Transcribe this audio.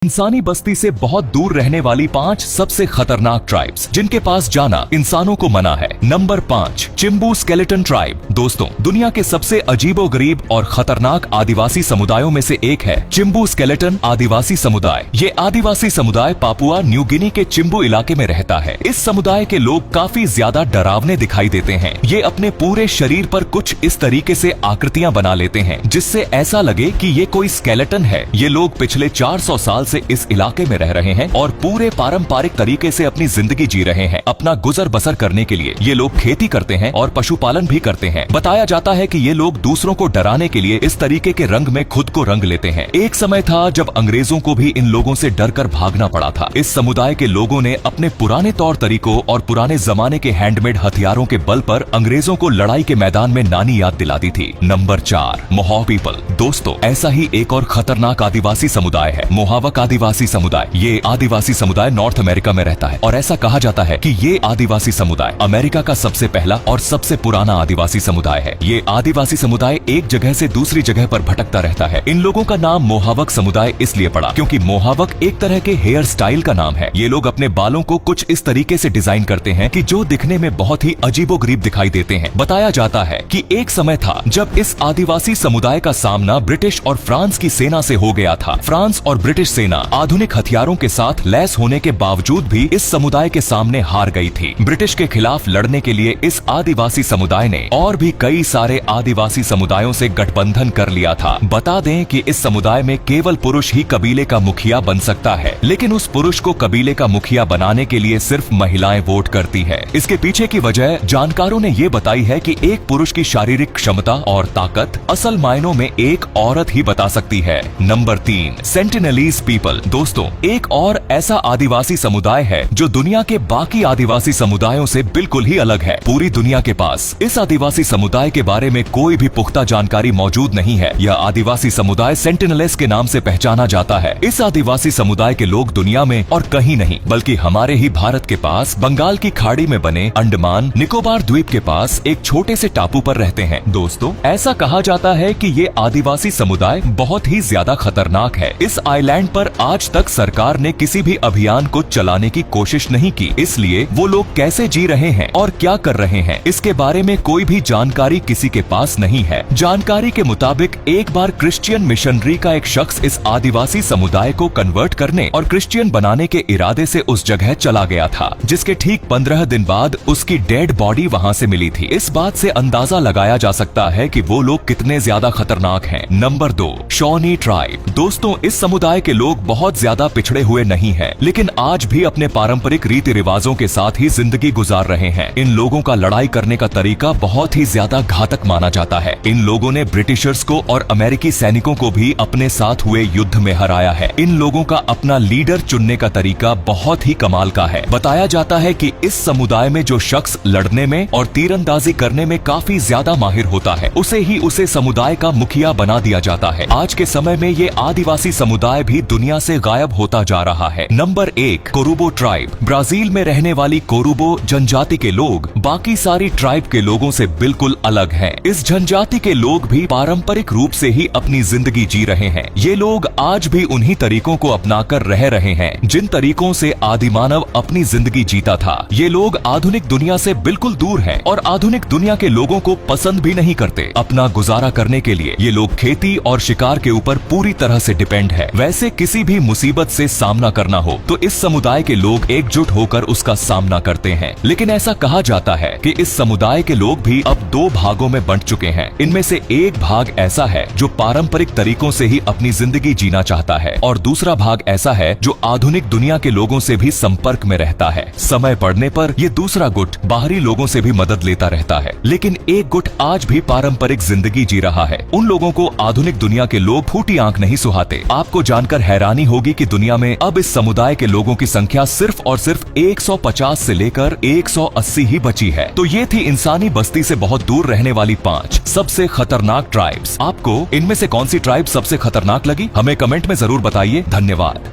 इंसानी बस्ती से बहुत दूर रहने वाली 5 सबसे खतरनाक ट्राइब्स जिनके पास जाना इंसानों को मना है। Number 5, Chimbu skeleton tribe. दोस्तों, दुनिया के सबसे अजीबोगरीब और खतरनाक आदिवासी समुदायों में से एक है चिम्बू स्केलेटन आदिवासी समुदाय। ये आदिवासी समुदाय पापुआ न्यू गिनी के चिम्बू इलाके में रहता है। इस समुदाय के लोग काफी ज्यादा डरावने दिखाई देते हैं। ये अपने पूरे शरीर पर कुछ इस तरीके से आकृतियां बना लेते हैं जिससे ऐसा लगे कि ये कोई स्केलेटन है। ये लोग पिछले 400 साल से इस इलाके में रह रहे हैं और पूरे पारंपरिक तरीके से अपनी जिंदगी जी रहे हैं। अपना गुजर बसर करने के लिए ये लोग खेती करते हैं और पशुपालन भी करते हैं। बताया जाता है कि ये लोग दूसरों को डराने के लिए इस तरीके के रंग में खुद को रंग लेते हैं। एक समय था जब अंग्रेजों को भी इन लोगों से डरकर भागना पड़ा था। इस समुदाय के लोगों ने अपने पुराने तौर तरीकों और पुराने जमाने के हैंडमेड हथियारों के बल पर अंग्रेजों को लड़ाई के मैदान में नानी याद दिलाती थी। Number 4, Mohave people. दोस्तों, ऐसा ही एक और खतरनाक आदिवासी समुदाय है मोहावक आदिवासी समुदाय। ये आदिवासी समुदाय नॉर्थ अमेरिका में रहता है और ऐसा कहा जाता है कि ये आदिवासी समुदाय अमेरिका का सबसे पहला और सबसे पुराना आदिवासी समुदाय है। ये आदिवासी समुदाय एक जगह से दूसरी जगह पर भटकता रहता है। इन लोगों का नाम मोहावक समुदाय इसलिए पड़ा क्योंकि मोहावक एक तरह के हेयर स्टाइल का नाम है। ये लोग अपने बालों को कुछ इस तरीके से डिजाइन करते हैं कि जो दिखने में बहुत ही अजीबोगरीब दिखाई देते हैं। बताया जाता है कि एक समय था जब इस आदिवासी समुदाय का सामना ब्रिटिश और फ्रांस की सेना से हो गया था। फ्रांस और ब्रिटिश सेना आधुनिक हथियारों के साथ लैस होने के बावजूद भी इस समुदाय के सामने हार गई थी। ब्रिटिश के खिलाफ लड़ने के लिए इस आदिवासी समुदाय ने और भी कई सारे आदिवासी समुदायों से गठबंधन कर लिया था। बता दें कि इस समुदाय में केवल पुरुष ही कबीले का मुखिया बन सकता है, लेकिन उस पुरुष को कबीले का मुखिया बनाने के लिए सिर्फ महिलाएं वोट करती है। इसके पीछे की वजह जानकारों ने ये बताई है कि एक पुरुष की शारीरिक क्षमता और ताकत असल मायनों में एक औरत ही बता सकती है। Number 3, Sentinelese people. दोस्तों, एक और ऐसा आदिवासी समुदाय है जो दुनिया के बाकी आदिवासी समुदायों से बिल्कुल ही अलग है। पूरी दुनिया के पास इस आदिवासी समुदाय के बारे में कोई भी पुख्ता जानकारी मौजूद नहीं है। यह आदिवासी समुदाय सेंटिनलेस के नाम से पहचाना जाता है। इस आदिवासी समुदाय के लोग दुनिया में और कहीं नहीं बल्कि हमारे ही भारत के पास बंगाल की खाड़ी में बने अंडमान निकोबार द्वीप के पास एक छोटे से टापू पर रहते हैं। दोस्तों, ऐसा कहा जाता है कि ये आदिवासी समुदाय बहुत ही ज्यादा खतरनाक है। इस आइलैंड पर आज तक सरकार ने किसी भी अभियान को चलाने की कोशिश नहीं की, इसलिए वो लोग कैसे जी रहे हैं और क्या कर रहे हैं इसके बारे में कोई भी जानकारी किसी के पास नहीं है। जानकारी के मुताबिक एक बार क्रिश्चियन मिशनरी का एक शख्स इस आदिवासी समुदाय को कन्वर्ट करने और क्रिश्चियन बनाने के इरादे से उस जगह चला गया था, जिसके ठीक 15 दिन बाद उसकी डेड बॉडी वहाँ से मिली थी। इस बात से अंदाजा लगाया जा सकता है कि वो लोग कितने ज्यादा खतरनाक हैं। Number 2, शॉनी tribe. दोस्तों, इस समुदाय के लोग बहुत ज्यादा पिछड़े हुए नहीं हैं, लेकिन आज भी अपने पारंपरिक रीति रिवाजों के साथ ही जिंदगी गुजार रहे हैं। इन लोगों का लड़ाई करने का तरीका बहुत ही ज्यादा घातक माना जाता है। इन लोगों ने ब्रिटिशर्स को और अमेरिकी सैनिकों को भी अपने साथ हुए युद्ध में हराया है। इन लोगों का अपना लीडर चुनने का तरीका बहुत ही कमाल का है। बताया जाता है कि इस समुदाय में जो शख्स लड़ने में और तीरंदाजी करने में काफी ज्यादा माहिर होता है, उसे समुदाय का मुखिया बना दिया जाता है। आज के समय में ये आदिवासी समुदाय भी दुनिया से गायब होता जा रहा है। Number 1, कोरुबो tribe. ब्राजील में रहने वाली कोरुबो जनजाति के लोग बाकी सारी ट्राइब के लोगों से बिल्कुल अलग हैं। इस जनजाति के लोग भी पारंपरिक रूप से ही अपनी जिंदगी जी रहे हैं। ये लोग आज भी उन्हीं तरीकों को अपनाकर रह रहे हैं जिन तरीकों से आदिमानव अपनी जिंदगी जीता था। ये लोग आधुनिक दुनिया से बिल्कुल दूर हैं और आधुनिक दुनिया के लोगों को पसंद भी नहीं करते। अपना गुजारा करने के लिए ये लोग खेती और शिकार के ऊपर पूरी तरह से डिपेंड है। वैसे किसी भी मुसीबत से सामना करना हो तो इस समुदाय के लोग एकजुट होकर उसका सामना करते हैं। लेकिन ऐसा कहा जाता है कि इस समुदाय के लोग भी अब 2 भागों में बंट चुके हैं। इनमें से एक भाग ऐसा है जो पारंपरिक तरीकों से ही अपनी जिंदगी जीना चाहता है और दूसरा भाग ऐसा है जो आधुनिक दुनिया के लोगों से भी संपर्क में रहता है। समय पड़ने पर ये दूसरा गुट बाहरी लोगों से भी मदद लेता रहता है, लेकिन एक गुट आज भी पारंपरिक जिंदगी जी रहा है। उन लोगों को आधुनिक दुनिया के लोग फूटी आंख नहीं सुहाते। आपको जानकर हैरानी होगी कि दुनिया में अब इस समुदाय के लोगों की संख्या सिर्फ और सिर्फ 150 से लेकर 180 ही बची है। तो ये थी इंसानी बस्ती से बहुत दूर रहने वाली 5 सबसे खतरनाक ट्राइब्स। आपको इनमें से कौन सी ट्राइब सबसे खतरनाक लगी? हमें कमेंट में जरूर बताइए। धन्यवाद।